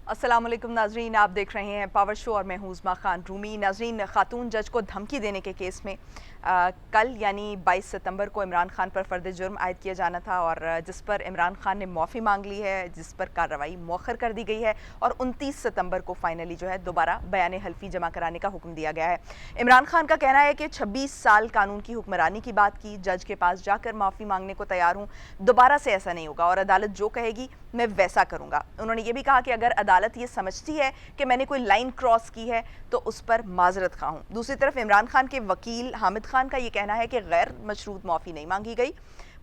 अस्सलाम वालेकुम नाजरीन, आप देख रहे हैं पावर शो और मैं हूं उज़्मा खान रूमी। नाजरीन, खातून जज को धमकी देने के केस में कल यानी 22 सितंबर को इमरान खान पर फ़र्द जुर्म आयद किया जाना था और जिस पर इमरान खान ने माफ़ी मांग ली है, जिस पर कार्रवाई मौखर कर दी गई है और 29 सितंबर को फाइनली जो है दोबारा बयान हल्फी जमा कराने का हुक्म दिया गया है। इमरान खान का कहना है कि 26 साल कानून की हुक्मरानी की बात की, जज के पास जाकर माफ़ी मांगने को तैयार हूँ, दोबारा से ऐसा नहीं होगा और अदालत जो कहेगी मैं वैसा करूँगा। उन्होंने ये भी कहा कि अगर अदालत ये समझती है कि मैंने कोई लाइन क्रॉस की है तो उस पर माजरत खा हूँ। दूसरी तरफ इमरान खान के वकील हामिद खान का ये कहना है कि गैर मशरूत माफ़ी नहीं मांगी गई,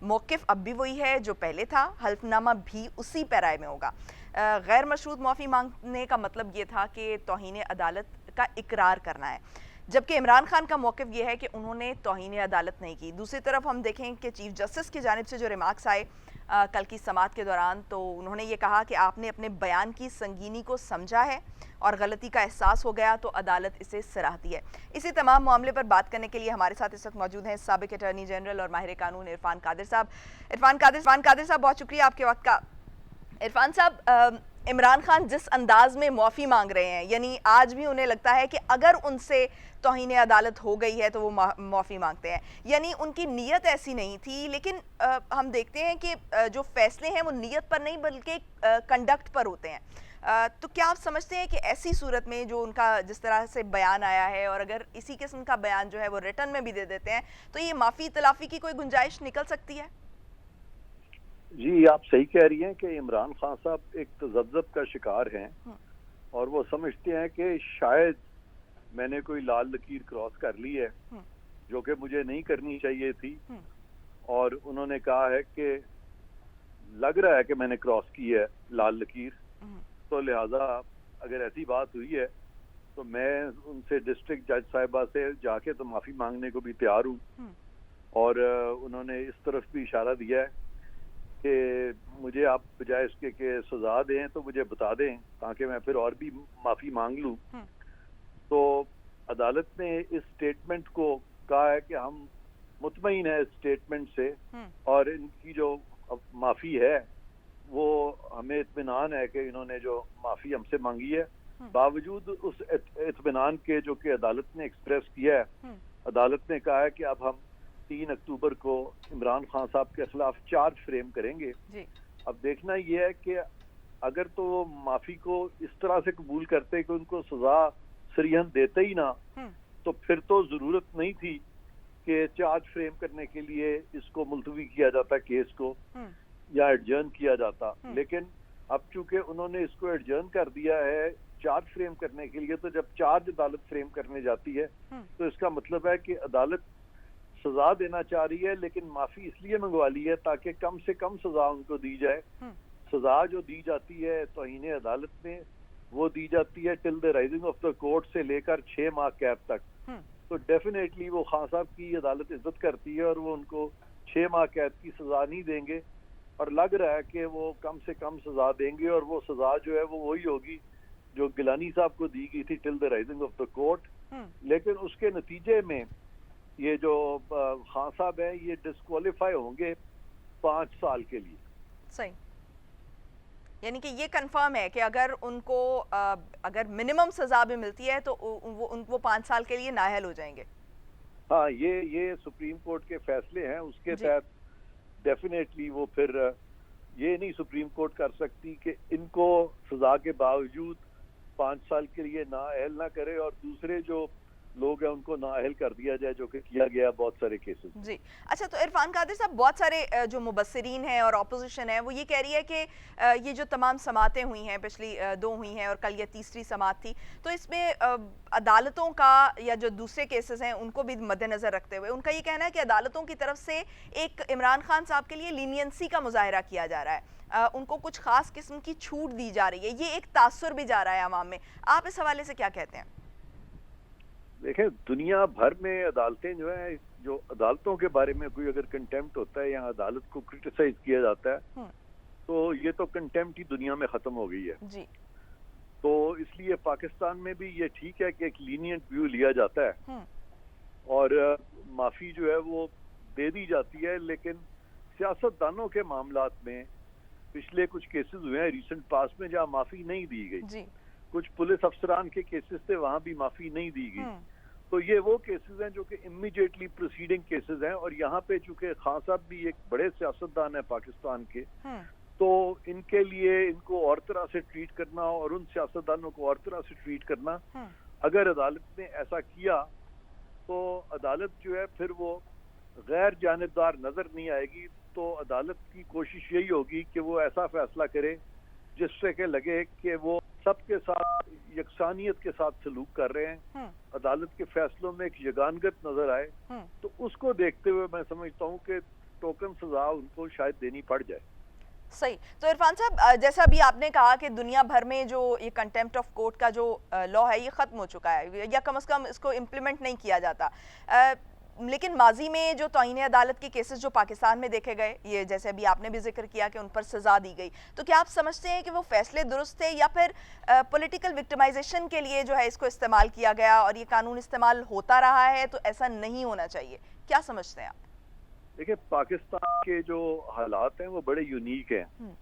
मौक़िफ़ अब भी वही है जो पहले था, हल्फनामा भी उसी पैराए में होगा। गैर मशरूत माफ़ी मांगने का मतलब ये था कि तौहीन अदालत का इकरार करना है, जबकि इमरान खान का मौक़िफ़ ये है कि उन्होंने तौहीन अदालत नहीं की। दूसरी तरफ हम देखें कि चीफ़ जस्टिस की जानिब से जो रिमार्क्स आए कल की समाअत के दौरान, तो उन्होंने ये कहा कि आपने अपने बयान की संगीनी को समझा है और गलती का एहसास हो गया तो अदालत इसे सराहती है। इसी तमाम मामले पर बात करने के लिए हमारे साथ इस वक्त मौजूद हैं साबिक अटॉर्नी जनरल और माहिर कानून इरफान कादिर साहब। इरफान कादिर साहब, बहुत शुक्रिया आपके वक्त का। इरफान साहब, इमरान खान जिस अंदाज में माफ़ी मांग रहे हैं, यानी आज भी उन्हें लगता है कि अगर उनसे तौहीन अदालत हो गई है तो वो माफ़ी मांगते हैं, यानी उनकी नीयत ऐसी नहीं थी। लेकिन हम देखते हैं कि जो फैसले हैं वो नीयत पर नहीं बल्कि कंडक्ट पर होते हैं। तो क्या आप समझते हैं कि ऐसी सूरत में जो उनका जिस तरह से बयान आया है और अगर इसी किस्म का बयान जो है वो रिटर्न में भी दे देते हैं तो ये माफ़ी तलाफ़ी की कोई गुंजाइश निकल सकती है? जी, आप सही कह रही हैं कि इमरान खान साहब एक तज़ब्ज़ुब का शिकार हैं और वो समझते हैं कि शायद मैंने कोई लाल लकीर क्रॉस कर ली है जो कि मुझे नहीं करनी चाहिए थी। और उन्होंने कहा है कि लग रहा है कि मैंने क्रॉस की है लाल लकीर, तो लिहाजा अगर ऐसी बात हुई है तो मैं उनसे डिस्ट्रिक्ट जज साहिबा से जाके तो माफ़ी मांगने को भी तैयार हूँ। और उन्होंने इस तरफ भी इशारा दिया है कि मुझे आप बजाय इसके कि सजा दें तो मुझे बता दें ताकि मैं फिर और भी माफ़ी मांग लूँ। तो अदालत ने इस स्टेटमेंट को कहा है कि हम मुतमईन है इस स्टेटमेंट से और इनकी जो माफ़ी है वो हमें इत्मीनान है कि इन्होंने जो माफ़ी हमसे मांगी है, बावजूद उस इत्मीनान के जो कि अदालत ने एक्सप्रेस किया है, अदालत ने कहा है कि अब हम 3 अक्टूबर को इमरान खान साहब के खिलाफ चार्ज फ्रेम करेंगे। अब देखना यह है कि अगर तो वो माफ़ी को इस तरह से कबूल करते कि उनको सजा सरीहन देते ही ना, तो फिर तो ज़रूरत नहीं थी कि चार्ज फ्रेम करने के लिए इसको मुलतवी किया जाता केस को या एडजर्न किया जाता। लेकिन अब चूंकि उन्होंने इसको एडजर्न कर दिया है चार्ज फ्रेम करने के लिए, तो जब चार्ज अदालत फ्रेम करने जाती है तो इसका मतलब है कि अदालत सजा देना चाह रही है, लेकिन माफ़ी इसलिए मंगवा ली है ताकि कम से कम सजा उनको दी जाए। सजा जो दी जाती है तौहीन अदालत में वो दी जाती है till the rising of the court से लेकर 6 माह कैद तक। तो डेफिनेटली वो खान साहब की अदालत इज्जत करती है और वो उनको 6 माह कैद की सजा नहीं देंगे और लग रहा है कि वो कम से कम सजा देंगे और वो सजा जो है वो वही होगी जो गिलानी साहब को दी गई थी till the rising of the court. लेकिन उसके नतीजे में ये जो खान साहब है ये डिस्क्वालीफाई होंगे 5 साल के लिए। सही, यानी कि ये कंफर्म है कि अगर उनको अगर मिनिमम सजा भी मिलती है तो वो 5 साल के लिए नाअहल हो जाएंगे। हाँ, ये सुप्रीम कोर्ट के फैसले हैं, उसके तहत डेफिनेटली वो फिर ये नहीं सुप्रीम कोर्ट कर सकती कि इनको सजा के बावजूद 5 साल के लिए नाअहल ना करे और दूसरे जो लोग हैं उनको नाअहल कर दिया जाए, जो कि किया गया बहुत सारे केसेस जी। अच्छा, तो इरफान कादिर साहब, बहुत सारे जो मुबस्सिरीन हैं और ऑपोजिशन है वो ये कह रही है कि ये जो तमाम समातें हुई हैं, पिछली 2 हुई हैं और कल ये तीसरी समात थी, तो इसमें अदालतों का या जो दूसरे केसेस हैं उनको भी मद्देनज़र रखते हुए उनका ये कहना है कि अदालतों की तरफ से एक इमरान खान साहब के लिए लीनियंसी का मुजाहरा किया जा रहा है, उनको कुछ खास किस्म की छूट दी जा रही है, ये एक तासुर भी जा रहा है अवाम में। आप इस हवाले से क्या कहते हैं? देखें, दुनिया भर में अदालतें जो है, जो अदालतों के बारे में कोई अगर कंटेम्प्ट होता है या अदालत को क्रिटिसाइज किया जाता है तो ये तो कंटेम्प्ट ही दुनिया में खत्म हो गई है जी। तो इसलिए पाकिस्तान में भी ये ठीक है कि एक लीनियंट व्यू लिया जाता है और माफी जो है वो दे दी जाती है। लेकिन सियासतदानों के मामलात में पिछले कुछ केसेस हुए हैं रिसेंट पास में जहाँ माफी नहीं दी गई। जी। कुछ पुलिस अफसरान के केसेस थे, वहां भी माफी नहीं दी गई। तो ये वो केसेस हैं जो कि इमीडिएटली प्रोसीडिंग केसेस हैं, और यहाँ पे चूंकि खान साहब भी एक बड़े सियासतदान है पाकिस्तान के, तो इनके लिए इनको और तरह से ट्रीट करना और उन सियासतदानों को और तरह से ट्रीट करना, अगर अदालत ने ऐसा किया तो अदालत जो है फिर वो गैर जानिबदार नजर नहीं आएगी। तो अदालत की कोशिश यही होगी कि वो ऐसा फैसला करे जिससे कि लगे कि वो सबके साथ यकसानियत के साथ सलूक कर रहे हैं, अदालत के फैसलों में एक यगानगत नजर आए। तो उसको देखते हुए मैं समझता हूँ कि टोकन सजा उनको शायद देनी पड़ जाए। सही। तो इरफान साहब, जैसा अभी आपने कहा कि दुनिया भर में जो ये कंटेम्प्ट ऑफ कोर्ट का जो लॉ है ये ख़त्म हो चुका है, या कम से कम इसको इम्प्लीमेंट नहीं किया जाता, लेकिन माजी में जो तौहीन अदालत के केसेस जो पाकिस्तान में देखे गए, ये जैसे अभी आपने भी जिक्र किया कि उन पर सज़ा दी गई, तो क्या आप समझते हैं कि वो फैसले दुरुस्त थे या फिर पॉलिटिकल विक्टिमाइजेशन के लिए जो है इसको इस्तेमाल किया गया और ये कानून इस्तेमाल होता रहा है, तो ऐसा नहीं होना चाहिए? क्या समझते हैं आप? देखिए, पाकिस्तान के जो हालात हैं वो बड़े यूनिक हैं।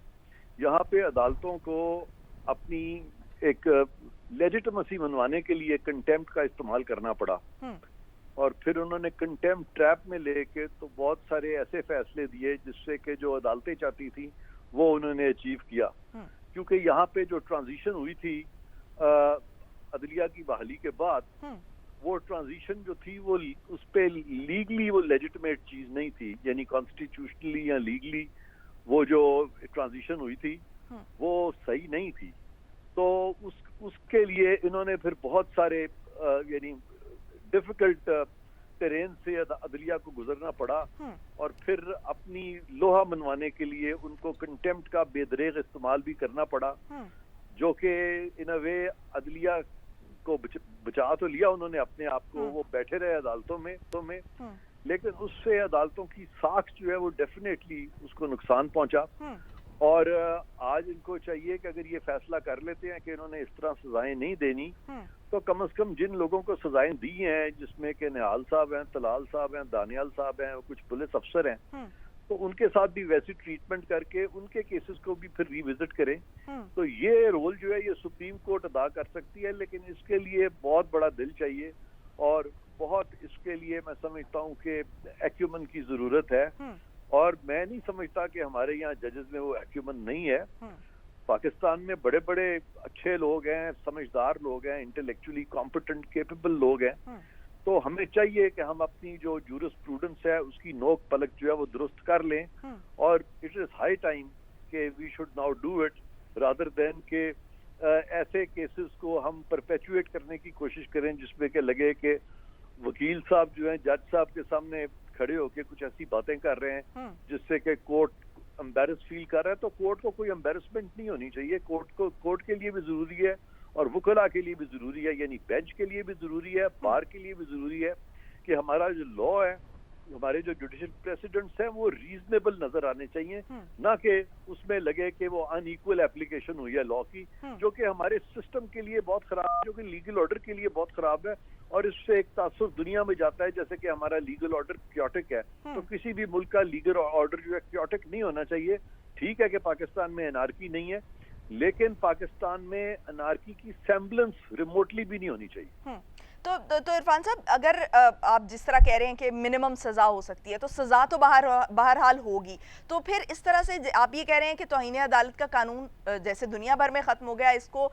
यहाँ पे अदालतों को अपनी एक लेजिटिमेसी मनवाने के लिए कंटेम्प्ट का इस्तेमाल करना पड़ा, और फिर उन्होंने कंटेम्प्ट ट्रैप में लेके तो बहुत सारे ऐसे फैसले दिए जिससे कि जो अदालतें चाहती थी वो उन्होंने अचीव किया। क्योंकि यहाँ पे जो ट्रांजिशन हुई थी अदलिया की बहाली के बाद, वो ट्रांजिशन जो थी वो उस पे लीगली वो लेजिटिमेट चीज नहीं थी, यानी कॉन्स्टिट्यूशनली या लीगली वो जो ट्रांजिशन हुई थी वो सही नहीं थी। तो उसके लिए इन्होंने फिर बहुत सारे यानी डिफिकल्ट टेरेन से अदलिया को गुजरना पड़ा, और फिर अपनी लोहा मनवाने के लिए उनको कंटेम्प्ट का बेदरेग इस्तेमाल भी करना पड़ा, जो कि इन अ वे अदलिया को बचा तो लिया उन्होंने अपने आप को, वो बैठे रहे अदालतों में, लेकिन उससे अदालतों की साख जो है वो डेफिनेटली उसको नुकसान पहुंचा। और आज इनको चाहिए कि अगर ये फैसला कर लेते हैं कि इन्होंने इस तरह सजाएं नहीं देनी, तो कम से कम जिन लोगों को सजाएं दी हैं, जिसमें कि निहाल साहब हैं, तलाल साहब हैं, दानियाल साहब हैं, कुछ पुलिस अफसर हैं, तो उनके साथ भी वैसी ट्रीटमेंट करके उनके केसेस को भी फिर रिविजिट करें। तो ये रोल जो है ये सुप्रीम कोर्ट अदा कर सकती है, लेकिन इसके लिए बहुत बड़ा दिल चाहिए और बहुत इसके लिए मैं समझता हूँ कि एक्यूमन की जरूरत है, और मैं नहीं समझता कि हमारे यहाँ जजेस में वो एक्यूमन नहीं है। पाकिस्तान में बड़े बड़े अच्छे लोग हैं, समझदार लोग हैं, इंटेलेक्चुअली कॉम्पिटेंट केपेबल लोग हैं। तो हमें चाहिए कि हम अपनी जो जूरिस्प्रूडेंस है उसकी नोक पलक जो है वो दुरुस्त कर लें, और इट इज हाई टाइम कि we should now do it, rather than के ऐसे केसेस को हम परपेचुएट करने की कोशिश करें जिसमें कि लगे कि वकील साहब जो हैं जज साहब के सामने खड़े होकर कुछ ऐसी बातें कर रहे हैं जिससे कि कोर्ट एम्बेरस फील कर रहा है। तो कोर्ट को कोई एम्बेरसमेंट नहीं होनी चाहिए। कोर्ट के लिए भी जरूरी है और वकला के लिए भी जरूरी है, यानी बेंच के लिए भी जरूरी है, बार के लिए भी जरूरी है कि हमारा जो लॉ है, हमारे जो जुडिशियल प्रेसिडेंट्स हैं वो रीजनेबल नजर आने चाहिए, ना कि उसमें लगे कि वो अनइक्वल एप्लीकेशन हुई है लॉ की, जो कि हमारे सिस्टम के लिए बहुत खराब है, जो कि लीगल ऑर्डर के लिए बहुत खराब है, और इससे एक तासुर दुनिया में जाता है जैसे कि हमारा लीगल ऑर्डर क्योटिक है। तो किसी भी मुल्क का लीगल ऑर्डर जो है क्योटिक नहीं होना चाहिए। ठीक है कि पाकिस्तान में एनार्की नहीं है, लेकिन पाकिस्तान में अनार्की की सेम्बलेंस रिमोटली भी नहीं होनी चाहिए। तो इरफान साहब, अगर आप जिस तरह कह रहे हैं कि मिनिमम सज़ा हो सकती है, तो सज़ा तो बहरहाल होगी, तो फिर इस तरह से आप ये कह रहे हैं कि तौहीन अदालत का कानून जैसे दुनिया भर में ख़त्म हो गया, इसको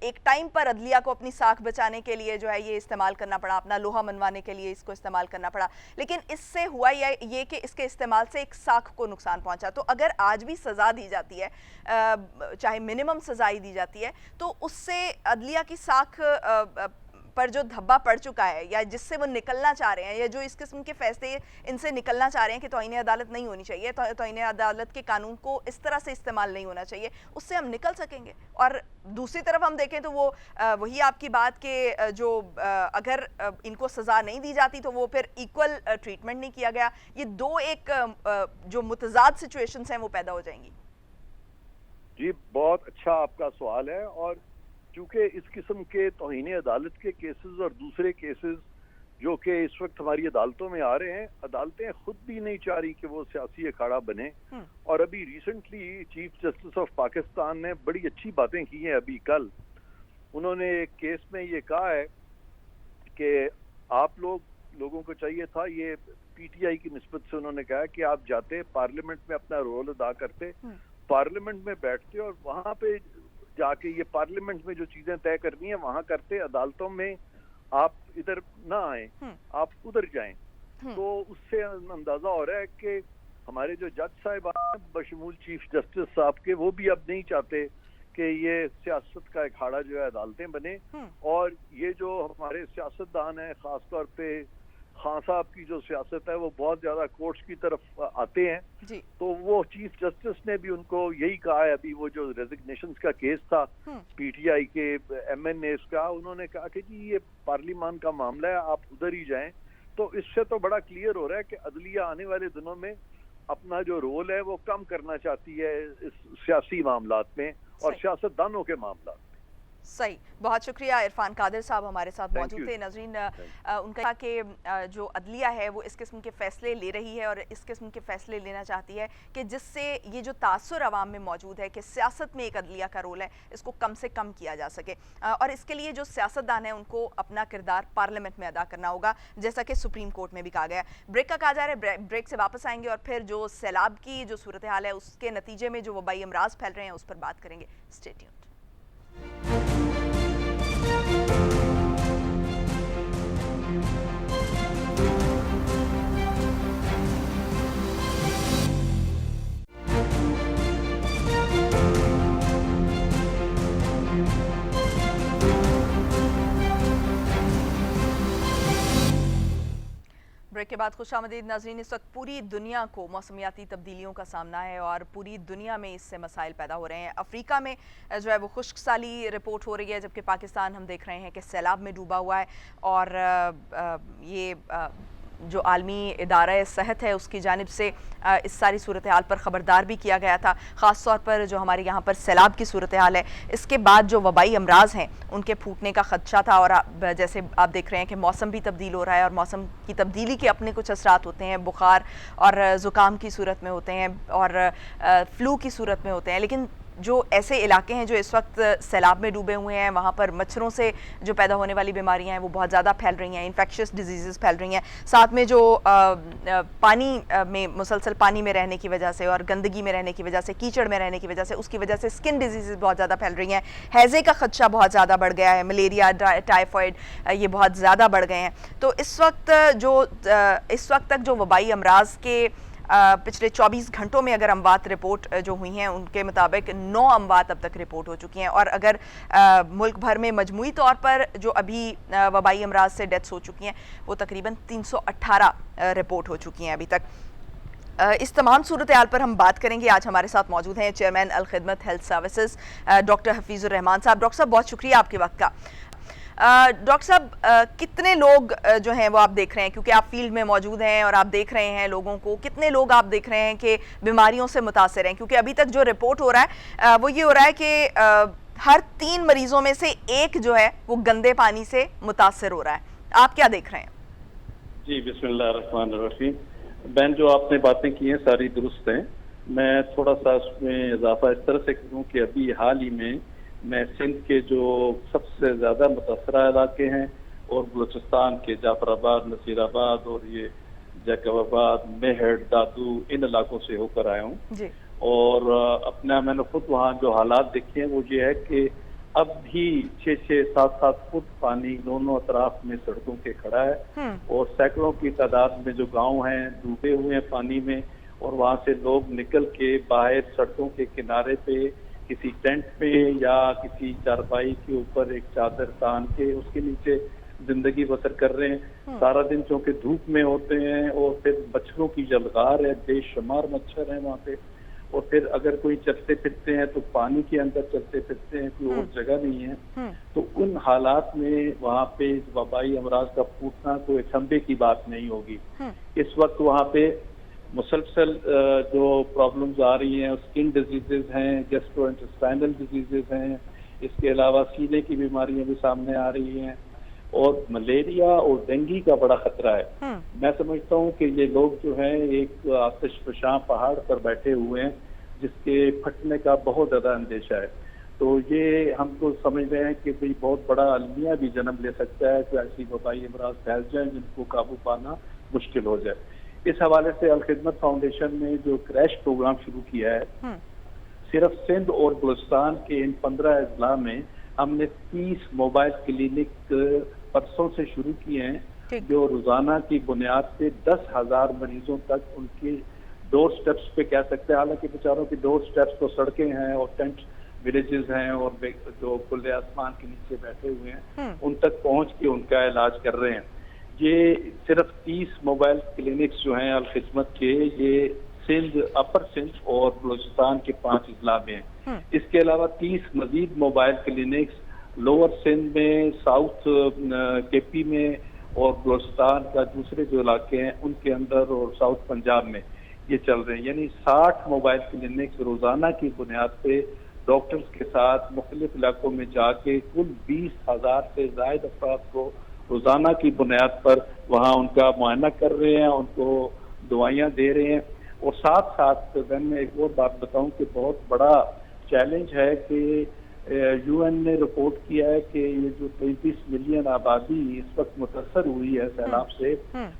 एक टाइम पर अदलिया को अपनी साख बचाने के लिए जो है ये इस्तेमाल करना पड़ा, अपना लोहा मनवाने के लिए इसको इस्तेमाल करना पड़ा, लेकिन इससे हुआ ये कि इसके इस्तेमाल से एक साख को नुकसान पहुँचा। तो अगर आज भी सज़ा दी जाती है, चाहे मिनिमम सज़ा ही दी जाती है, तो उससे अदलिया की साख पर जो धब्बा पड़ चुका है, या जिससे वो निकलना चाह रहे हैं, या जो इस किस्म के फैसले इनसे निकलना चाह रहे हैं कि तौहीन अदालत नहीं होनी चाहिए, तौहीन अदालत के कानून को इस तरह से इस्तेमाल नहीं होना चाहिए, उससे हम निकल सकेंगे। और दूसरी तरफ हम देखें तो वो वही आपकी बात के जो अगर इनको सज़ा नहीं दी जाती तो वो फिर इक्वल ट्रीटमेंट नहीं किया गया, ये दो एक जो मुतजाद सिचुएशंस हैं वो पैदा हो जाएंगी। जी, बहुत अच्छा आपका सवाल है, और चूंकि इस किस्म के तौहीन अदालत के केसेस और दूसरे केसेस जो कि इस वक्त हमारी अदालतों में आ रहे हैं। अदालतें खुद भी नहीं चाह रही कि वो सियासी अखाड़ा बने। और अभी recently chief justice of Pakistan ने बड़ी अच्छी बातें की हैं। अभी कल उन्होंने एक केस में ये कहा है कि आप लोगों को चाहिए था, ये पीटीआई की निस्बत से उन्होंने कहा कि आप जाते पार्लियामेंट में अपना रोल अदा करते, पार्लियामेंट में बैठते और वहां पे जाके ये पार्लियामेंट में जो चीजें तय करनी है वहां करते, अदालतों में आप इधर ना आए, आप उधर जाएं। तो उससे अंदाजा हो रहा है कि हमारे जो जज साहिबान बशमूल चीफ जस्टिस साहब के, वो भी अब नहीं चाहते कि ये सियासत का अखाड़ा जो है अदालतें बने। और ये जो हमारे सियासतदान हैं, खासतौर पे खान साहब की जो सियासत है, वो बहुत ज्यादा कोर्ट्स की तरफ आते हैं जी। तो वो चीफ जस्टिस ने भी उनको यही कहा है। अभी वो जो रेजिग्नेशन का केस था पीटीआई के एमएनएस का, उन्होंने कहा कि जी ये पार्लियामान का मामला है, आप उधर ही जाएं। तो इससे तो बड़ा क्लियर हो रहा है कि अदलिया आने वाले दिनों में अपना जो रोल है वो कम करना चाहती है इस सियासी मामलात में और सियासतदानों के मामलात में। सही, बहुत शुक्रिया। इरफान कादिर साहब हमारे साथ मौजूद थे। नजरीन, उनका कि जो अदलिया है वो इस किस्म के फैसले ले रही है और इस किस्म के फैसले लेना चाहती है कि जिससे ये जो तासुर अवाम में मौजूद है कि सियासत में एक अदलिया का रोल है, इसको कम से कम किया जा सके। और इसके लिए जो सियासतदान है उनको अपना किरदार पार्लियामेंट में अदा करना होगा, जैसा कि सुप्रीम कोर्ट में भी कहा गया है। ब्रेक का कहा जा रहा है, ब्रेक से वापस आएंगे और फिर जो सैलाब की जो सूरत हाल है उसके नतीजे में जो वबाई अमराज फैल रहे हैं उस पर बात करेंगे। Stay tuned. ब्रेक के बाद खुशामदीद नाज़रीन। इस वक्त पूरी दुनिया को मौसमियाती तब्दीलियों का सामना है और पूरी दुनिया में इससे मसाइल पैदा हो रहे हैं। अफ्रीका में जो है वो खुश्क साली रिपोर्ट हो रही है, जबकि पाकिस्तान हम देख रहे हैं कि सैलाब में डूबा हुआ है। और ये जो आलमी इदारा सेहत है उसकी जानिब से इस सारी सूरत हाल पर ख़बरदार भी किया गया था, ख़ास तौर पर जो हमारे यहाँ पर सैलाब की सूरत हाल है, इसके बाद जो वबाई अमराज हैं उनके फूटने का ख़दशा था। और जैसे आप देख रहे हैं कि मौसम भी तब्दील हो रहा है और मौसम की तब्दीली के अपने कुछ असरात होते हैं, बुखार और ज़ुकाम की सूरत में होते हैं और फ्लू की सूरत में होते हैं। लेकिन जो ऐसे इलाके हैं जो इस वक्त सैलाब में डूबे हुए हैं, वहाँ पर मच्छरों से जो पैदा होने वाली बीमारियां हैं वो बहुत ज़्यादा फैल रही हैं, इन्फेक्शियस डिजीज़ फैल रही हैं। साथ में जो पानी में मुसलसल पानी में रहने की वजह से और गंदगी में रहने की वजह से, कीचड़ में रहने की वजह से, उसकी वजह से स्किन डिजीज़ बहुत ज़्यादा फैल रही हैं। हैज़े का खदशा बहुत ज़्यादा बढ़ गया है, मलेरिया, टाइफाइड, ये बहुत ज़्यादा बढ़ गए हैं। तो इस वक्त तक जो वबाई अमराज के पिछले 24 घंटों में अगर अमवात रिपोर्ट जो हुई हैं उनके मुताबिक 9 अमवात अब तक रिपोर्ट हो चुकी हैं। और अगर मुल्क भर में मजमूई तौर पर जो अभी वबाई अमराज से डेथ्स हो चुकी हैं वो तकरीबन 318 रिपोर्ट हो चुकी हैं अभी तक। इस तमाम सूरत हाल पर हम बात करेंगे। आज हमारे साथ मौजूद हैं चेयरमैन अल खिदमत हेल्थ सर्विसेज डॉक्टर हफीज़ुर रहमान साहब। डॉक्टर साहब बहुत शुक्रिया आपके वक्त का। डॉक्टर साहब, कितने लोग जो हैं वो आप देख रहे हैं, क्योंकि आप फील्ड में मौजूद हैं और आप देख रहे हैं लोगों को, कितने लोग आप देख रहे हैं कि बीमारियों से मुतासर हैं? क्योंकि अभी तक जो रिपोर्ट हो रहा है वो ये हो रहा है कि हर 3 मरीजों में से एक जो है वो गंदे पानी से मुतासर हो रहा है। आप क्या देख रहे हैं? जी, बिस्मिल्लाहिर्रहमानिर्रहीम। बहन, जो आपने बातें की हैं सारी दुरुस्त हैं। मैं थोड़ा सा उसमें इजाफा इस तरह से करूँ कि अभी हाल ही में मैं सिंध के जो सबसे ज़्यादा मुतासरा इलाके हैं और बलूचिस्तान के जाफराबाद, नसीराबाद और ये जैकबाबाद, मेहर, दादू, इन इलाकों से होकर आया हूँ। और अपना मैंने खुद वहाँ जो हालात देखे हैं वो ये है कि अब भी 6-6, 7-7 फुट पानी दोनों अतराफ में सड़कों के खड़ा है और सैकड़ों की तादाद में जो गाँव हैं डूबे हुए हैं पानी में। और वहाँ से लोग निकल के बाहर सड़कों के किनारे पे किसी टेंट पे या किसी चारपाई के ऊपर एक चादर तान के उसके नीचे जिंदगी बसर कर रहे हैं। सारा दिन चूंकि धूप में होते हैं और फिर मच्छरों की जलगार है, बेशुमार मच्छर है वहाँ पे। और फिर अगर कोई चलते फिरते हैं तो पानी के अंदर चलते फिरते हैं, कोई और जगह नहीं है। तो उन हालात में वहाँ पे वबाई अमराज का फूटना तो एक शंबे की बात नहीं होगी। इस वक्त वहाँ पे मुसलसल जो प्रॉब्लम्स आ रही हैं, स्किन डिजीजेज हैं, गैस्ट्रोइंटेस्टाइनल डिजीजेज हैं, इसके अलावा सीने की बीमारियां भी सामने आ रही हैं। और मलेरिया और डेंगू का बड़ा खतरा है। मैं समझता हूँ कि ये लोग जो हैं एक आतिशफशां पहाड़ पर बैठे हुए हैं जिसके फटने का बहुत ज्यादा अंदेशा है। तो ये हमको समझ रहे हैं कि भाई बहुत बड़ा अलमिया भी जन्म ले सकता है, तो ऐसी वबाई अमराज फैल जाए जिनको काबू पाना मुश्किल हो जाए। इस हवाले से अल खिदमत फाउंडेशन ने जो क्रैश प्रोग्राम शुरू किया है, सिर्फ सिंध और बलूचिस्तान के इन 15 अजला में हमने 30 मोबाइल क्लिनिक परसों से शुरू किए हैं, जो रोजाना की बुनियाद पे 10,000 मरीजों तक उनके डोर स्टेप्स पे कह सकते हैं। हालांकि बेचारों की डोर स्टेप्स तो सड़कें हैं और टेंट विलेजेस हैं और जो खुले आसमान के नीचे बैठे हुए हैं उन तक पहुंच के उनका इलाज कर रहे हैं। ये सिर्फ 30 मोबाइल क्लिनिक्स जो हैं अल खिदमत के, ये सिंध, अपर सिंध और बलूचिस्तान के 5 अजला में हैं। इसके अलावा 30 मजीद मोबाइल क्लिनिक्स लोअर सिंध में, साउथ केपी में और बलूचिस्तान का दूसरे जो इलाके हैं उनके अंदर और साउथ पंजाब में ये चल रहे हैं। यानी 60 मोबाइल क्लिनिक्स रोजाना की बुनियाद पे डॉक्टर्स के साथ मुख्तलिफ इलाकों में जाके कुल 20,000 से ज्यादा अफराद को रोजाना की बुनियाद पर वहाँ उनका मुआयना कर रहे हैं, उनको दवाइयाँ दे रहे हैं। और साथ साथ मैं एक और बात बताऊं कि बहुत बड़ा चैलेंज है कि यूएन ने रिपोर्ट किया है कि ये जो 33 मिलियन आबादी इस वक्त मुतासर हुई है सैलाब से,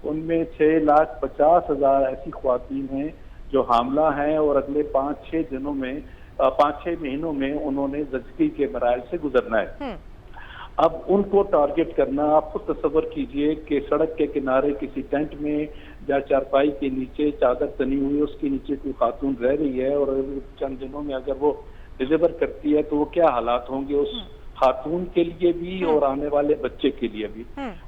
उनमें 6,50,000 ऐसी ख्वातीन हैं जो हामला हैं और अगले 5-6 दिनों में 5-6 महीनों में उन्होंने ज़चगी के मराइल से गुजरना है। अब उनको टारगेट करना, आप खुद तसव्वुर कीजिए कि सड़क के किनारे किसी टेंट में या चारपाई के नीचे चादर तनी हुई, उसके नीचे कोई खातून रह रही है और चंद दिनों में अगर वो डिलीवर करती है तो वो क्या हालात होंगे उस खातून के लिए भी और आने वाले बच्चे के लिए भी।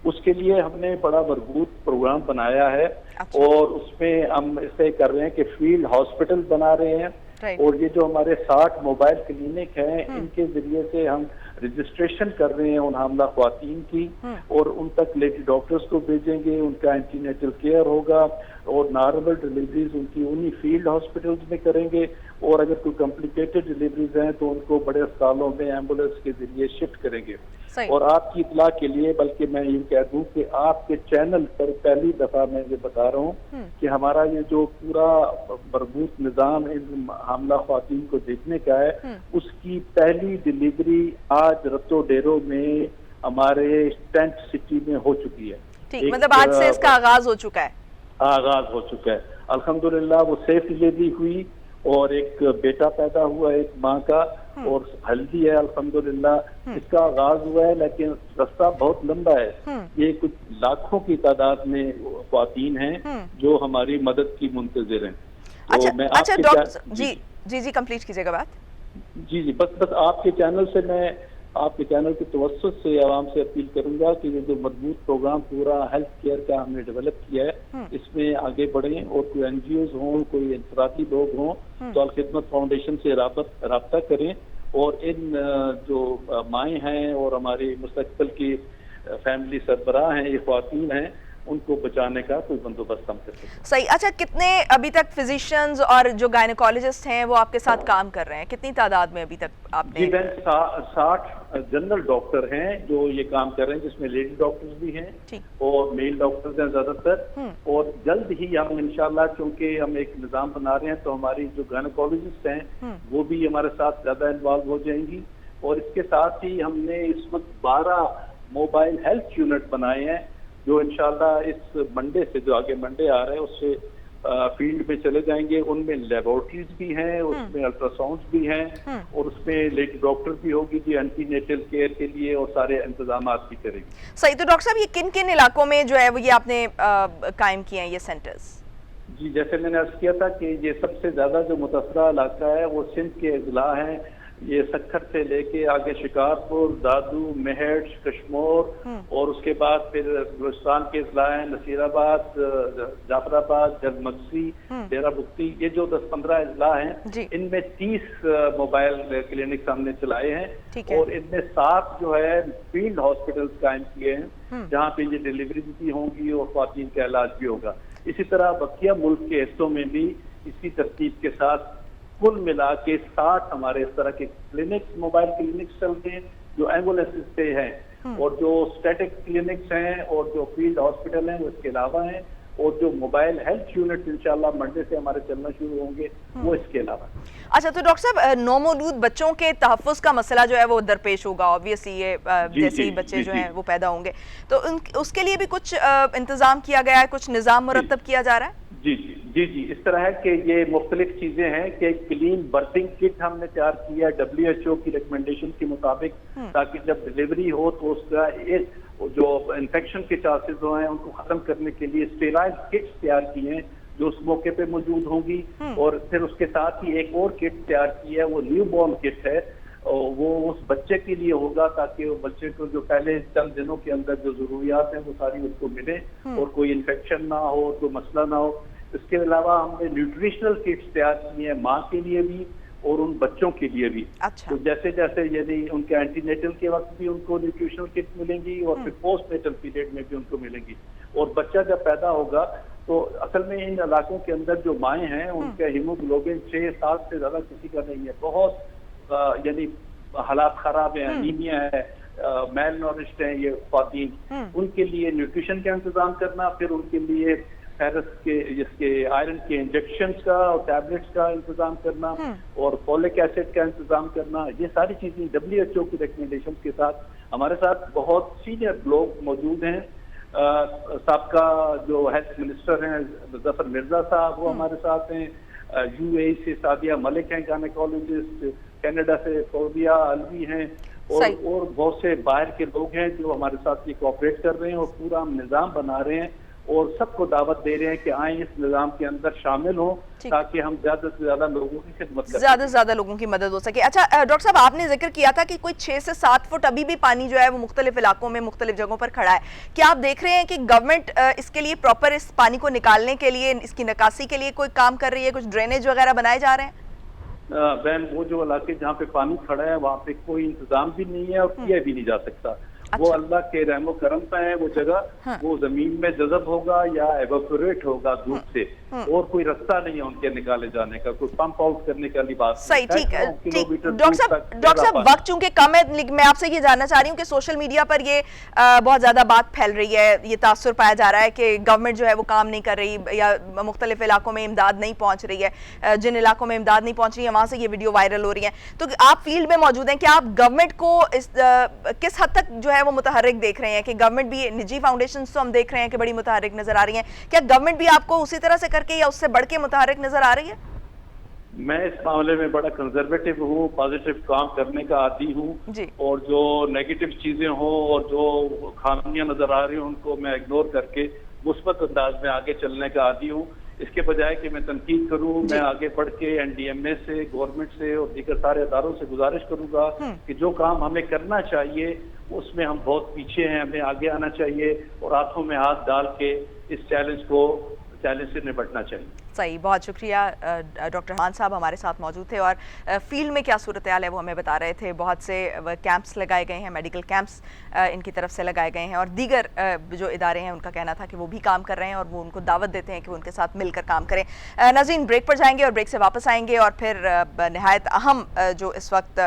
उसके लिए हमने बड़ा मजबूत प्रोग्राम बनाया है। अच्छा। और उसमें हम इसे कर रहे हैं कि फील्ड हॉस्पिटल बना रहे हैं और ये जो हमारे 60 मोबाइल क्लिनिक हैं इनके जरिए से हम रजिस्ट्रेशन कर रहे हैं उन हामला ख्वातीन की और उन तक लेडी डॉक्टर्स को भेजेंगे, उनका एंटीनेटल केयर होगा और नॉर्मल डिलीवरीज उनकी उन्हीं फील्ड हॉस्पिटल्स में करेंगे और अगर कोई कॉम्प्लिकेटेड डिलीवरीज हैं तो उनको बड़े अस्पतालों में एम्बुलेंस के जरिए शिफ्ट करेंगे। और आपकी इतला के लिए, बल्कि मैं यूँ कह दूं कि आपके चैनल पर पहली दफा मैं ये बता रहा हूँ कि हमारा ये जो पूरा मरबूत निज़ाम इन हामला ख्वातीन को देखने का है, उसकी पहली डिलीवरी आज रत्तो डेरो में हमारे टेंट सिटी में हो चुकी है। ठीक, मतलब आज से इसका आगाज हो चुका है। आगाज हो चुका है अल्हम्दुलिल्लाह। वो सेफ डिलीवरी हुई और एक बेटा पैदा हुआ एक माँ का और हेल्दी है अल्हम्दुलिल्लाह। इसका आगाज हुआ है लेकिन रास्ता बहुत लंबा है। ये कुछ लाखों की तादाद में ख्वातीन हैं जो हमारी मदद की मुंतजिर हैं। अच्छा, तो मैं अच्छा डॉक्टर जी कंप्लीट कीजिएगा बात। जी बस आपके चैनल से, मैं आपके चैनल के तवस्सुत से आवाम से अपील करूंगा कि ये जो मजबूत प्रोग्राम पूरा हेल्थ केयर का हमने डेवलप किया है इसमें आगे बढ़ें और कोई NGOs हों, कोई इंफरादी लोग हों तो अल खिदमत फाउंडेशन से राब्ता करें और इन जो माएँ हैं और हमारी मुस्तकबिल की फैमिली सरबराह हैं, ये ख्वातीन हैं, उनको बचाने का कोई बंदोबस्त हम कर सकते हैं। सही। अच्छा, कितने अभी तक फिजिशियंस और जो गायनेकोलॉजिस्ट हैं वो आपके साथ काम कर रहे हैं? कितनी तादाद में अभी तक आपने? जी बहन, 60 जनरल डॉक्टर हैं जो ये काम कर रहे हैं, जिसमें लेडी डॉक्टर्स भी हैं और मेल डॉक्टर्स हैं ज्यादातर। और जल्द ही हम इंशाल्लाह, क्योंकि हम एक निज़ाम बना रहे हैं, तो हमारी जो गायनेकोलॉजिस्ट हैं वो भी हमारे साथ ज्यादा इन्वॉल्व हो जाएंगी। और इसके साथ ही हमने इस वक्त 12 मोबाइल हेल्थ यूनिट बनाए हैं जो इंशाल्लाह इस मंडे से, जो आगे मंडे आ रहा है उससे फील्ड में चले जाएंगे। उनमें लेबोरेटरीज भी हैं, उसमें अल्ट्रासाउंड भी हैं और उसमें लेडी डॉक्टर भी होगी जो एंटीनेटल केयर के लिए और सारे इंतजाम भी करेगी। सही। तो डॉक्टर साहब, ये किन किन इलाकों में जो है वो ये आपने कायम किए हैं ये सेंटर्स? जी, जैसे मैंने अर्ज किया था कि ये सबसे ज्यादा जो मुतासरा इलाका है वो सिंध के अजला हैं। ये सक्खर से लेके आगे शिकारपुर, दादू, मेहट, कश्मोर और उसके बाद फिर बलूचिस्तान के अजला हैं नसीराबाद, जाफराबाद, जलमगसी, डेरा बुख्ती। ये जो 10-15 अजला हैं इनमें 30 मोबाइल क्लिनिक हमने चलाए हैं और इनमें 7 जो है फील्ड हॉस्पिटल्स कायम किए हैं जहाँ पे ये डिलीवरी भी होंगी और ख्वातीन का इलाज भी होगा। इसी तरह बकिया मुल्क के हिस्सों में भी इसी तरतीब के साथ कुल मिला के 60 हमारे इस तरह के क्लिनिक्स, मोबाइल क्लिनिक्स चलते हैं जो एम्बुलेंस पे हैं। और जो स्टैटिक क्लिनिक्स हैं और जो फील्ड हॉस्पिटल हैं वो इसके अलावा हैं, और जो मोबाइल हेल्थ यूनिट इंशाल्लाह मंडे से हमारे चलना शुरू होंगे वो इसके अलावा। अच्छा, तो डॉक्टर साहब नौमौलूद बच्चों के तहफ़्फ़ुज़ का मसला जो है वो दरपेश होगा ऑब्वियसली, ये जैसे ही बच्चे जो हैं वो पैदा होंगे तो उसके लिए भी कुछ इंतज़ाम किया गया है, कुछ निज़ाम मुरतब किया जा रहा है? जी जी जी जी, इस तरह है कि ये मुख्तलिफ चीजें हैं कि क्लीन बर्थिंग किट हमने तैयार किया है WHO की रिकमेंडेशन के मुताबिक, ताकि जब डिलीवरी हो तो उसका एक जो इन्फेक्शन के चांसेस हैं उनको खत्म करने के लिए स्टेराइल किट्स तैयार किए हैं जो उस मौके पे मौजूद होंगी। और फिर उसके साथ ही एक और किट तैयार की है, वो न्यू बॉर्न किट है, वो उस बच्चे के लिए होगा ताकि वो बच्चे को जो पहले चंद दिनों के अंदर जो जरूरियात हैं वो सारी उसको मिले और कोई इन्फेक्शन ना हो, तो मसला ना हो। इसके अलावा हमने न्यूट्रिशनल किट्स तैयार की हैं माँ के लिए भी और उन बच्चों के लिए भी। अच्छा। तो जैसे जैसे यदि उनके एंटीनेटल के वक्त भी उनको न्यूट्रिशनल किट मिलेंगी और फिर पोस्ट नेटल पीरियड में भी उनको मिलेंगी। और बच्चा जब पैदा होगा तो असल में इन इलाकों के अंदर जो माएँ हैं उनका हीमोग्लोबिन 6-7 से ज्यादा किसी का नहीं है, बहुत यानी हालात खराब है, अनीमिया है, मेल नॉरिश्ड है ये ख्वातीन, उनके लिए न्यूट्रिशन का इंतजाम करना, फिर उनके लिए फेरस के जिसके आयरन के इंजेक्शंस का और टैबलेट्स का इंतजाम करना और फोलिक एसिड का इंतजाम करना, ये सारी चीजें WHO की रिकमेंडेशन के साथ हमारे साथ बहुत सीनियर लोग मौजूद हैं। साबका जो हेल्थ मिनिस्टर हैं जफर मिर्जा साहब वो हमारे साथ हैं, UAE से सादिया मलिक हैं गायनेकोलॉजिस्ट, कनाडा से फौजिया अलवी हैं और बहुत से बाहर के लोग हैं जो हमारे साथ ये कोऑपरेट कर रहे हैं और पूरा हम निज़ाम बना रहे हैं और सबको दावत दे रहे हैं कि आए इस निज़ाम के अंदर शामिल हो ताकि हम ज्यादा से ज्यादा लोगों की खिदमत करें, ज्यादा से ज्यादा लोगों की मदद हो सके। अच्छा डॉक्टर साहब, आपने जिक्र किया था कि कोई 6 से 7 फुट अभी भी पानी जो है वो मुख्तलिफ इलाकों में मुख्तलिफ जगहों पर खड़ा है, क्या आप देख रहे हैं कि गवर्नमेंट इसके लिए प्रॉपर इस पानी को निकालने के लिए, इसकी निकासी के लिए कोई काम कर रही है, कुछ ड्रेनेज वगैरह बनाए जा रहे हैं? बहन, वो जो इलाके जहाँ पे पानी खड़ा है वहाँ पे कोई इंतजाम भी नहीं है और किया भी नहीं जा सकता। वो अल्लाह के रहमो करम पे है वो जगह, वो जमीन में जज़ब होगा या एवापोरेट होगा धूप से, और कोई रास्ता नहीं है उनके निकाले जाने का, कोई पंप आउट करने का बात। सही, ठीक है। डॉक्टर साहब वक्त चूंकि कम है, मैं आपसे ये जानना चाह रही हूँ कि सोशल मीडिया पर ये बहुत ज्यादा बात फैल रही है, ये तासुर पाया जा रहा है कि गवर्नमेंट जो है वो काम नहीं कर रही या मुख्तलिफ इलाकों में इमदाद नहीं पहुंच रही है, जिन इलाकों में इमदाद नहीं पहुंच रही है वहां से ये वीडियो वायरल हो रही है। तो आप फील्ड में मौजूद हैं, क्या आप गवर्नमेंट को किस हद तक जो है वो मुतहर्रिक देख रहे हैं कि गवर्नमेंट भी, निजी फाउंडेशन तो हम देख रहे हैं कि बड़ी मुतहर्रिक नजर आ रही हैं, क्या गवर्नमेंट भी आपको उसी तरह से करके या उससे बढ़ के मुतहर्रिक नजर आ रही है? मैं इस मामले में बड़ा कंजर्वेटिव हूँ, पॉजिटिव काम करने का आदी हूँ और जो नेगेटिव चीजें हो और जो खामियां नजर आ रही हैं उनको मैं इग्नोर करके मुस्बत अंदाज में आगे चलने का आदी हूँ। इसके बजाय कि मैं तनकीद करूँ, मैं आगे बढ़ के NDMA से, गवर्नमेंट से और दीगर सारे अदारों से गुजारिश करूंगा कि जो काम हमें करना चाहिए उसमें हम बहुत पीछे हैं, हमें आगे आना चाहिए और हाथों में हाथ डाल के इस चैलेंज से निपटना चाहिए। सही, बहुत शुक्रिया। डॉक्टर खान साहब हमारे साथ मौजूद थे और फील्ड में क्या सूरत हाल है वो हमें बता रहे थे। बहुत से कैंप्स लगाए गए हैं, मेडिकल कैंप्स इनकी तरफ से लगाए गए हैं और दीगर जो इदारे हैं उनका कहना था कि वो भी काम कर रहे हैं और वो उनको दावत देते हैं कि वो उनके साथ मिलकर काम करें। नाज़रीन, ब्रेक पर जाएंगे और ब्रेक से वापस आएंगे और फिर नहायत अहम जो इस वक्त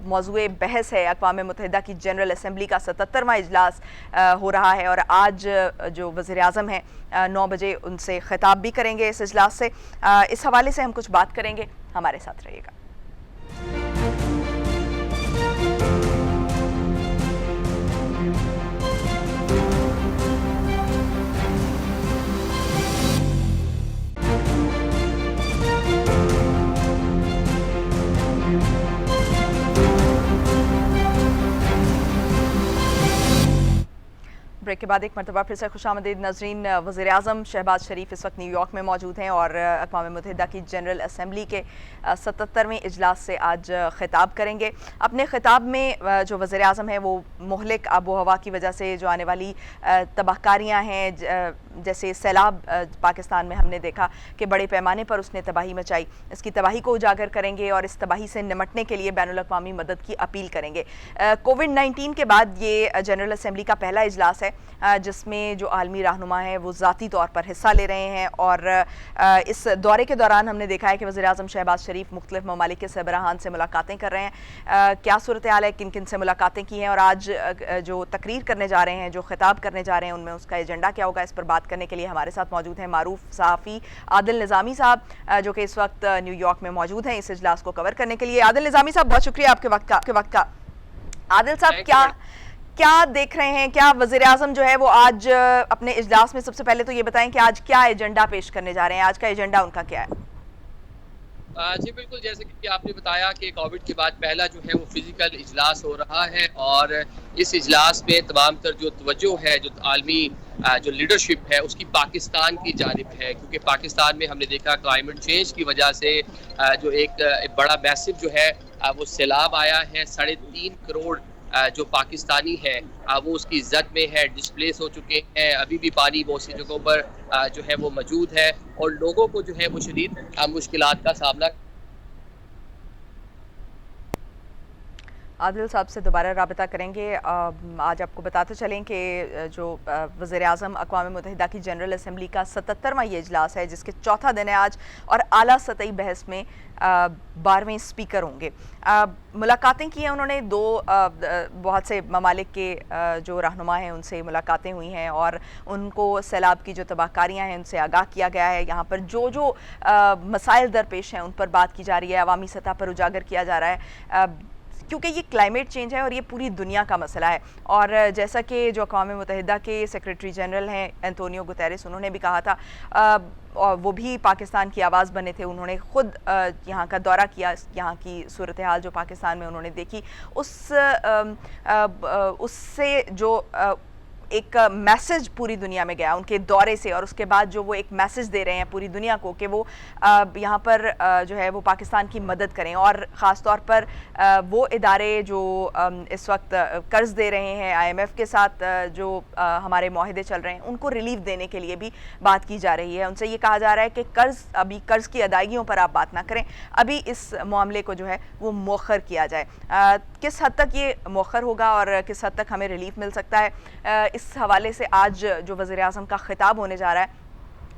मौज़ूए बहस है, अक़वाम मुत्तहिदा की जनरल असम्बली का 77वां इजलास हो रहा है और आज जो वज़ीर आज़म हैं 9 बजे उनसे खिताब भी करेंगे इस इजलास से। इस हवाले से हम कुछ बात करेंगे, हमारे साथ रहिएगा। ब्रेक के बाद एक मरतबा फिर से खुशामदीद नाज़रीन। वज़ीर आज़म शहबाज शरीफ इस वक्त न्यूयॉर्क में मौजूद हैं और अक़वाम मुत्तहिदा की जनरल असम्बली के 77वें इजलास से आज खिताब करेंगे। अपने खिताब में जो वज़ीर आज़म है वो मुहलिक आबो हवा की वजह से जो आने वाली तबाहकारियाँ हैं, जैसे सैलाब पाकिस्तान में हमने देखा कि बड़े पैमाने पर उसने तबाही मचाई, इसकी तबाही को उजागर करेंगे और इस तबाही से निमटने के लिए बैनुल अक़वामी मदद की अपील करेंगे। कोविड-19 के बाद ये जनरल असम्बली का पहला इजलास है है जिसमें जो आलमी रहनुमा हैं वो ज़ाती तौर पर हिस्सा ले रहे हैं। और इस दौरे के दौरान हमने देखा है कि वज़ीर-ए-आज़म शहबाज शरीफ मुख्तलिफ ममालिक के सरबराहान से मुलाकातें कर रहे हैं। क्या सूरत हाल है, किन किन से मुलाकातें की हैं और आज जो तकरीर करने जा रहे हैं, जो खिताब करने जा रहे हैं, उनमें उसका एजेंडा क्या होगा, इस पर बात करने के लिए हमारे साथ मौजूद हैं मारूफ सहाफ़ी आदिल निज़ामी साहब, जो कि इस वक्त न्यूयॉर्क में मौजूद हैं इस इजलास को कवर करने के लिए। आदिल निज़ामी साहब, बहुत शुक्रिया आपके वक्त का। आदिल साहब, क्या देख रहे हैं, क्या वज़ीर-ए-आज़म जो है वो आज अपने इजलास में, सबसे पहले तो ये बताएं कि आज क्या एजेंडा पेश करने जा रहे हैं, आज का एजेंडा उनका क्या है? जी बिल्कुल, जैसे कि आपने बताया कि कोविड के बाद पहला जो है वो फिजिकल इजलास हो रहा है और इस इजलास में तमाम तर जो तवज्जो है, जो आलमी जो लीडरशिप है उसकी पाकिस्तान की जानिब है, क्योंकि पाकिस्तान में हमने देखा क्लाइमेट चेंज की वजह से जो एक बड़ा मैसिव जो है वो सैलाब आया है। 3.5 करोड़ जो पाकिस्तानी है वो उसकी जद में है, डिस्प्लेस हो चुके हैं। अभी भी पानी बहुत सी जगहों पर जो है वो मौजूद है और लोगों को जो है वो शदीद मुश्किलात का सामना। आदिल साहब से दोबारा राबिता करेंगे। आज आपको बताते चलें कि जो वज़ीर-ए-आज़म अक़वाम मुत्तहिदा की जनरल असम्बली का 77वां ये इजलास है जिसके चौथा दिन है आज, और आला सतही बहस में 12वें स्पीकर होंगे। मुलाकातें की हैं उन्होंने, बहुत से ममालिक के जो रहनुमा हैं उनसे मुलाकातें हुई हैं और उनको सैलाब की जो तबाहकारियाँ हैं उनसे आगाह किया गया है। यहाँ पर जो मसाइल दरपेश हैं उन पर बात की जा रही है, अवामी सतह पर उजागर किया जा रहा है, क्योंकि ये क्लाइमेट चेंज है और ये पूरी दुनिया का मसला है। और जैसा कि जो अक़वाम मुत्तहिदा के सेक्रेटरी जनरल हैं एंटोनियो गुतेरेस, उन्होंने भी कहा था, और वो भी पाकिस्तान की आवाज़ बने थे, उन्होंने ख़ुद यहाँ का दौरा किया, यहाँ की सूरत हाल जो पाकिस्तान में उन्होंने देखी, उससे जो एक मैसेज पूरी दुनिया में गया उनके दौरे से, और उसके बाद जो वो एक मैसेज दे रहे हैं पूरी दुनिया को कि वो यहाँ पर जो है वो पाकिस्तान की मदद करें, और ख़ास तौर पर वो इदारे जो इस वक्त कर्ज़ दे रहे हैं IMF के साथ, जो हमारे मुआहदे चल रहे हैं, उनको रिलीफ देने के लिए भी बात की जा रही है। उनसे ये कहा जा रहा है कि कर्ज़ की अदायगियों पर आप बात ना करें, अभी इस मामले को जो है वो मौखर किया जाए। किस हद तक ये मौखर होगा और किस हद तक हमें रिलीफ मिल सकता है, इस हवाले से आज जो वज़ीर-ए-आज़म का खिताब होने जा रहा है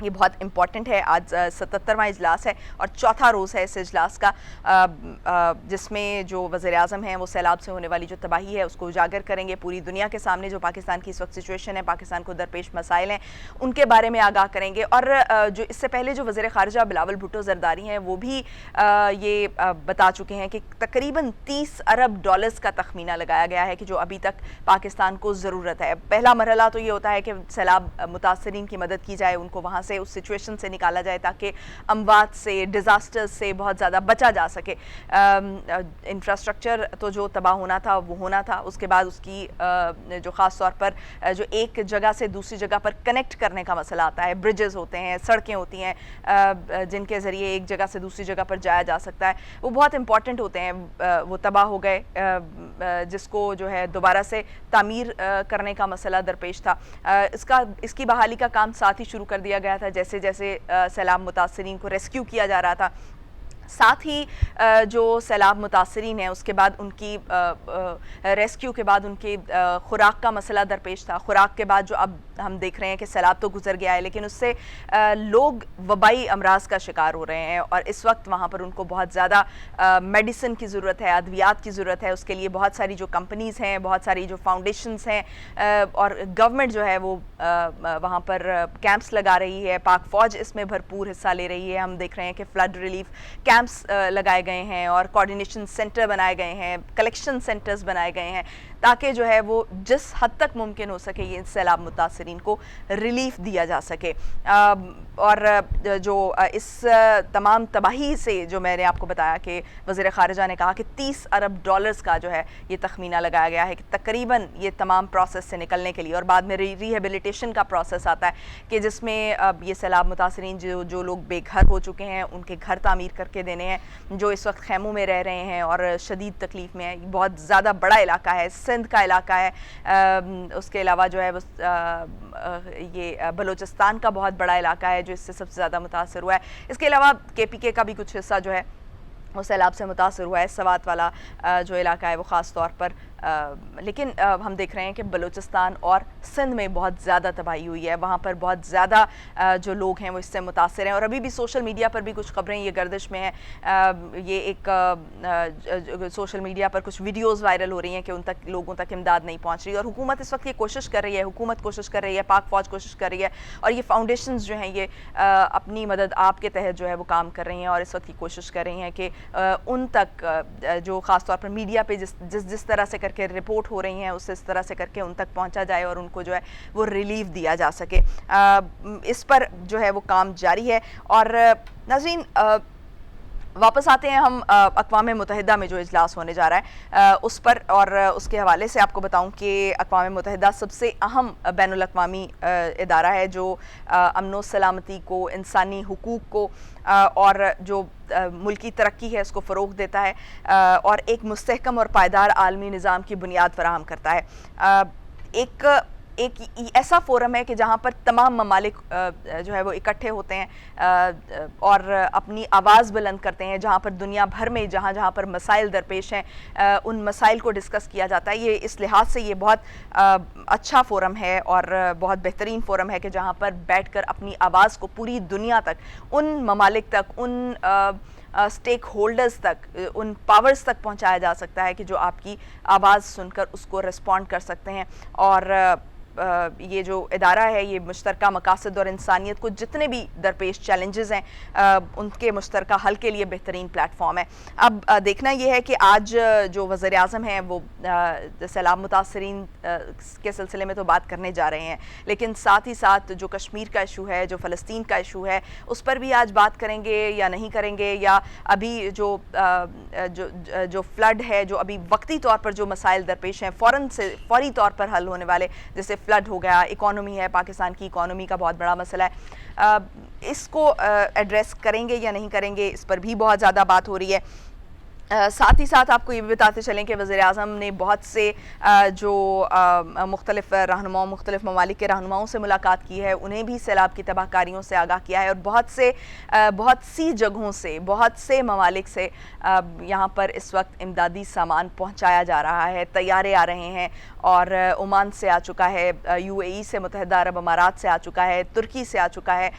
ये बहुत इम्पॉर्टेंट है। आज 77वां इजलास है और चौथा रोज़ है इस इजलास का, जिसमें जो वज़ीर-ए-आज़म हैं वो सैलाब से होने वाली जो तबाही है उसको उजागर करेंगे पूरी दुनिया के सामने। जो पाकिस्तान की इस वक्त सिचुएशन है, पाकिस्तान को दरपेश मसाइल हैं, उनके बारे में आगाह करेंगे। और जो इससे पहले जो वज़ीर ख़ारिजा बिलावल भुट्टो ज़रदारी हैं वो भी ये बता चुके हैं कि तकरीबन $30 अरब का तखमीना लगाया गया है कि जो अभी तक पाकिस्तान को ज़रूरत है। पहला मरहला तो ये होता है कि सैलाब मुतासरीन की मदद की जाए, उनको वहाँ से उस सिचुएशन से निकाला जाए ताकि अमवात से, डिज़ास्टर्स से बहुत ज़्यादा बचा जा सके। इंफ्रास्ट्रक्चर तो जो तबाह होना था वो होना था, उसके बाद उसकी जो ख़ास तौर पर जो एक जगह से दूसरी जगह पर कनेक्ट करने का मसला आता है, ब्रिजेस होते हैं, सड़कें होती हैं जिनके ज़रिए एक जगह से दूसरी जगह पर जाया जा सकता है, वो बहुत इंपॉर्टेंट होते हैं। वो तबाह हो गए, जिसको जो है दोबारा से तामीर करने का मसला दरपेश था। इसकी बहाली का काम साथ ही शुरू कर दिया गया था जैसे जैसे सैलाब मुतासरीन को रेस्क्यू किया जा रहा था। साथ ही जो सैलाब मुतासरीन हैं उसके बाद उनकी रेस्क्यू के बाद उनकी खुराक का मसला दरपेश था। खुराक के बाद जो अब हम देख रहे हैं कि सैलाब तो गुजर गया है लेकिन उससे लोग वबाई अमराज का शिकार हो रहे हैं और इस वक्त वहाँ पर उनको बहुत ज़्यादा मेडिसिन की ज़रूरत है, अद्वियात की ज़रूरत है। उसके लिए बहुत सारी जो कंपनीज़ हैं, बहुत सारी जो फाउंडेशंस हैं और गवर्नमेंट जो है वो वहाँ पर कैंप्स लगा रही है। पाक फ़ौज इसमें भरपूर हिस्सा ले रही है। हम देख रहे हैं कि फ्लड रिलीफ कैंप्स लगाए गए हैं और कोऑर्डिनेशन सेंटर बनाए गए हैं, कलेक्शन सेंटर्स बनाए गए हैं ताकि जो है वो जिस हद तक मुमकिन हो सके ये सैलाब मुतासरीन को रिलीफ दिया जा सके। और जो इस तमाम तबाही से जो मैंने आपको बताया कि वज़ीर ख़ारिजा ने कहा कि $30 अरब का जो है ये तखमीना लगाया गया है कि तकरीबन ये तमाम प्रोसेस से निकलने के लिए, और बाद में रिहेबिलिटेशन का प्रोसेस आता है कि जिसमें अब ये सैलाब मुतासरीन जो लोग बेघर हो चुके हैं उनके घर तामीर करके देने हैं, जो इस वक्त खैमों में रह रहे हैं और शदीद तकलीफ़ में है। बहुत ज़्यादा बड़ा इलाका है, सिंध का इलाका है, उसके अलावा जो है ये बलूचिस्तान का बहुत बड़ा इलाका है जो इससे सबसे ज़्यादा मुतासर हुआ है। इसके अलावा KPK का भी कुछ हिस्सा जो है वो सैलाब से मुतासर हुआ है। सवात वाला जो इलाका है वो ख़ास तौर पर लेकिन हम देख रहे हैं कि बलूचिस्तान और सिंध में बहुत ज़्यादा तबाही हुई है, वहाँ पर बहुत ज़्यादा जो लोग हैं वो इससे मुतासिर हैं और अभी भी सोशल मीडिया पर भी कुछ खबरें ये गर्दिश में हैं। ये एक सोशल मीडिया पर कुछ वीडियोज़ वायरल हो रही हैं कि उन तक लोगों तक इमदाद नहीं पहुँच रही और हुकूमत इस वक्त ये कोशिश कर रही है, हुकूमत कोशिश कर रही है, पाक फ़ौज कोशिश कर रही है और ये फाउंडेशंस जो हैं ये अपनी मदद आपके तहत जो है वो काम कर रही हैं और इस वक्त की कोशिश कर रही हैं कि उन तक जो ख़ास तौर पर मीडिया पे जिस तरह से करके रिपोर्ट हो रही हैं उससे इस तरह से करके उन तक पहुंचा जाए और उनको जो है वो रिलीफ दिया जा सके। इस पर जो है वो काम जारी है। और नाज़रीन, वापस आते हैं हम अक़वाम मुत्तहिदा में जो इजलास होने जा रहा है उस पर, और उसके हवाले से आपको बताऊं कि अक़वाम मुत्तहिदा सबसे अहम बैनुल अक़वामी इदारा है जो अमन व सलामती को, इंसानी हुकूक़ को और जो मुल्की तरक्की है उसको फ़रोग़ देता है और एक मुस्तहकम और पायदार आलमी निज़ाम की बुनियाद फराहम करता है। एक ऐसा फोरम है कि जहाँ पर तमाम ममालिक जो है वो इकट्ठे होते हैं और अपनी आवाज़ बुलंद करते हैं, जहाँ पर दुनिया भर में जहाँ जहाँ पर मसाइल दरपेश हैं उन मसाइल को डिस्कस किया जाता है। ये इस लिहाज से ये बहुत अच्छा फोरम है और बहुत बेहतरीन फोरम है कि जहाँ पर बैठकर अपनी आवाज़ को पूरी दुनिया तक, उन ममालिक तक, उन स्टेक होल्डर्स तक, उन पावर्स तक पहुँचाया जा सकता है कि जो आपकी आवाज़ सुनकर उसको रिस्पॉन्ड कर सकते हैं। और ये जो इदारा है ये मुश्तरका मकासद और इंसानियत को जितने भी दरपेश चैलेंजेस हैं उनके मुश्तरका हल के लिए बेहतरीन प्लेटफॉर्म है। अब देखना ये है कि आज जो वज़ीर आज़म हैं वो सैलाब मुतासरीन के सिलसिले में तो बात करने जा रहे हैं, लेकिन साथ ही साथ जो कश्मीर का इशू है, जो फ़लस्तीन का इशू है, उस पर भी आज बात करेंगे या नहीं करेंगे, या अभी जो फ्लड है, जो अभी वक्ती तौर पर जो मसाइल दरपेश हैं फौरी तौर पर हल होने वाले, जैसे फ्लड हो गया, इकोनॉमी है, पाकिस्तान की इकोनॉमी का बहुत बड़ा मसला है, इसको एड्रेस करेंगे या नहीं करेंगे, इस पर भी बहुत ज़्यादा बात हो रही है। साथ ही साथ आपको ये भी बताते चलें कि वज़ीर आज़म ने बहुत से जो मुख्तलिफ़ रहनुमाओं, मुख्तलिफ़ ममालिक के रहनुमाओं से मुलाकात की है, उन्हें भी सैलाब की तबाहकारियों से आगाह किया है और बहुत सी जगहों से, बहुत से ममालिक से यहाँ पर इस वक्त इमदादी सामान पहुँचाया जा रहा है, तैयारे आ रहे हैं और ओमान से आ चुका है, UAE से, मुत्तहिदा अरब अमारात से आ चुका है, तुर्की से आ चुका है।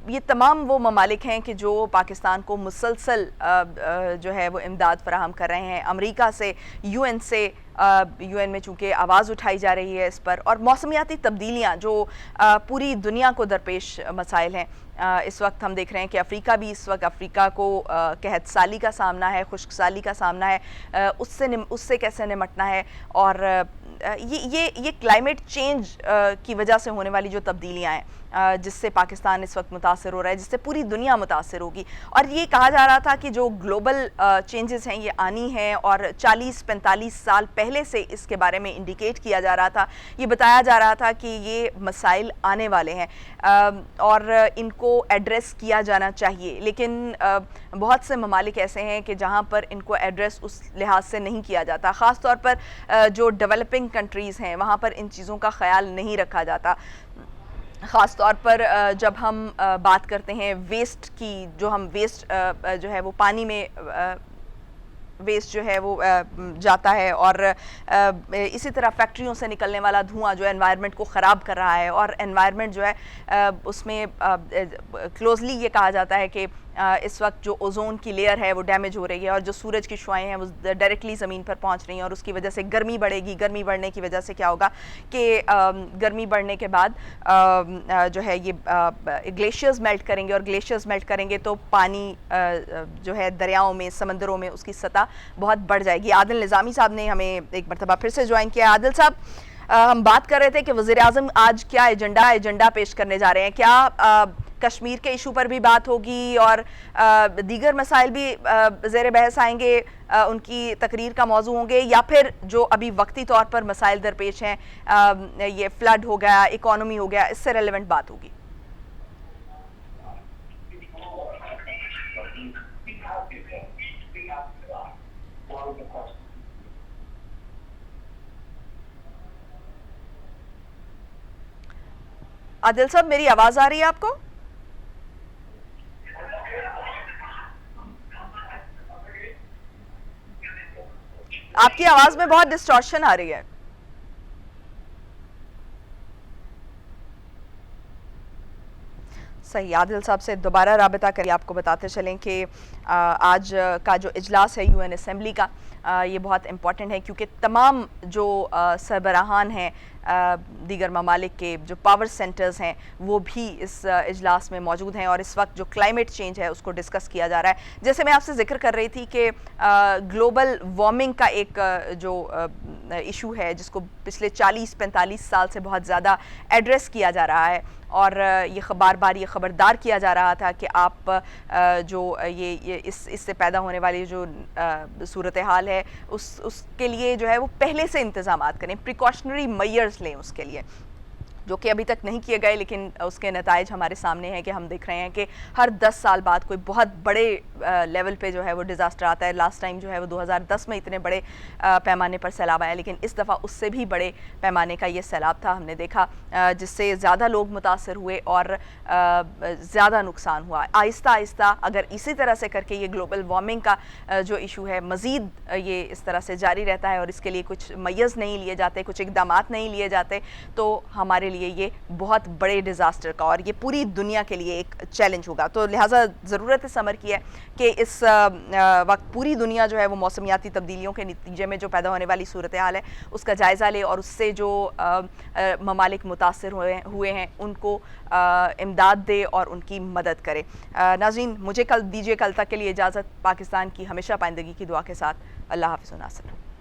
ये तमाम वो ममालिक हैं कि जो पाकिस्तान को मुसलसल जो है वो इमदाद फराहम कर रहे हैं। अमेरिका से, UN से, UN में चूँकि आवाज़ उठाई जा रही है इस पर, और मौसमियाती तब्दीलियाँ जो पूरी दुनिया को दरपेश मसाइल हैं। इस वक्त हम देख रहे हैं कि अफ्रीका को कहत साली का सामना है, खुश्क साली का सामना है, उससे कैसे निमटना है। और ये क्लाइमेट चेंज की वजह से होने वाली जो तब्दीलियाँ हैं जिससे पाकिस्तान इस वक्त मुतासिर हो रहा है, जिससे पूरी दुनिया मुतासिर होगी। और ये कहा जा रहा था कि जो ग्लोबल चेंजेस हैं ये आनी हैं और 40-45 साल पहले से इसके बारे में इंडिकेट किया जा रहा था, ये बताया जा रहा था कि ये मसाइल आने वाले हैं और इनको एड्रेस किया जाना चाहिए। लेकिन बहुत से ममालिक ऐसे हैं कि जहाँ पर इनको एड्रेस उस लिहाज से नहीं किया जाता, ख़ास तौर पर जो डेवलपिंग कंट्रीज़ हैं वहाँ पर इन चीज़ों का ख्याल नहीं रखा जाता। ख़ास तौर पर जब हम बात करते हैं वेस्ट की, जो हम वेस्ट जो है वो पानी में वेस्ट जो है वो जाता है और इसी तरह फैक्ट्रियों से निकलने वाला धुआं जो एनवायरनमेंट को ख़राब कर रहा है और एनवायरनमेंट जो है उसमें क्लोजली ये कहा जाता है कि इस वक्त जो ओजोन की लेयर है वो डैमेज हो रही है और जो सूरज की शुआएं हैं वो डायरेक्टली ज़मीन पर पहुंच रही हैं और उसकी वजह से गर्मी बढ़ेगी। गर्मी बढ़ने की वजह से क्या होगा कि गर्मी बढ़ने के बाद जो है ये ग्लेशियर्स मेल्ट करेंगे और ग्लेशियर्स मेल्ट करेंगे तो पानी जो है दरियाओं में, समंदरों में उसकी सतह बहुत बढ़ जाएगी। आदिल निज़ामी साहब ने हमें एक मरतबा फिर से ज्वाइन किया। आदिल साहब, हम बात कर रहे थे कि वज़ीर आज़म आज क्या एजेंडा पेश करने जा रहे हैं, क्या कश्मीर के इशू पर भी बात होगी और दीगर मसाइल भी ज़ेर बहस आएंगे, उनकी तकरीर का मौजू होंगे, या फिर जो अभी वक्ती तौर पर मसाइल दरपेश हैं, ये फ्लड हो गया, इकोनॉमी हो गया, इससे रेलेवेंट बात होगी? आदिल साहब, मेरी आवाज़ आ रही है आपको? आपकी आवाज में बहुत डिस्टॉर्शन आ रही है। सही, आदिल साहब से दोबारा राबिता करिए। आपको बताते चलें कि आज का जो इजलास है यूएन असेंबली का, ये बहुत इम्पॉर्टेंट है क्योंकि तमाम जो सरबराहान हैं दीगर ममालिक के, जो पावर सेंटर्स हैं, वो भी इस इजलास में मौजूद हैं और इस वक्त जो क्लाइमेट चेंज है उसको डिस्कस किया जा रहा है। जैसे मैं आपसे जिक्र कर रही थी कि ग्लोबल वार्मिंग का एक जो इशू है जिसको पिछले 40-45 साल से बहुत ज़्यादा एड्रेस किया जा रहा है और ये बार बार ये ख़बरदार किया जा रहा था कि आप जो ये इससे पैदा होने वाली जो सूरत हाल है उसके लिए जो है वो पहले से इंतज़ामात करें, प्रिकॉशनरी मेजर्स लें उसके लिए, जो कि अभी तक नहीं किए गए, लेकिन उसके नताइज हमारे सामने हैं कि हम देख रहे हैं कि हर 10 साल बाद कोई बहुत बड़े लेवल पे जो है वो डिज़ास्टर आता है। लास्ट टाइम जो है वो 2010 में इतने बड़े पैमाने पर सैलाब आया, लेकिन इस दफ़ा उससे भी बड़े पैमाने का ये सैलाब था, हमने देखा, जिससे ज़्यादा लोग मुतासर हुए और ज़्यादा नुकसान हुआ। आहिस्ता आहिस्ता अगर इसी तरह से करके ये ग्लोबल वार्मिंग का जो इशू है मज़ीद ये इस तरह से जारी रहता है और इसके लिए कुछ मय्यज़ नहीं लिए जाते, कुछ इक़दामात नहीं लिए जाते, तो हमारे लिए ये बहुत बड़े डिज़ास्टर का और ये पूरी दुनिया के लिए एक चैलेंज होगा। तो लिहाजा ज़रूरत इस अमर की है कि इस वक्त पूरी दुनिया जो है वो मौसमियाती तब्दीलियों के नतीजे में जो पैदा होने वाली सूरत हाल है उसका जायज़ा ले और उससे जो ममालिक मुतासर हुए हैं उनको इमदाद दे और उनकी मदद करे। नाज़रीन, मुझे कल तक के लिए इजाज़त। पाकिस्तान की हमेशा पाइंदगी की दुआ के साथ। अल्लाह हाफ़िज़। नासिर।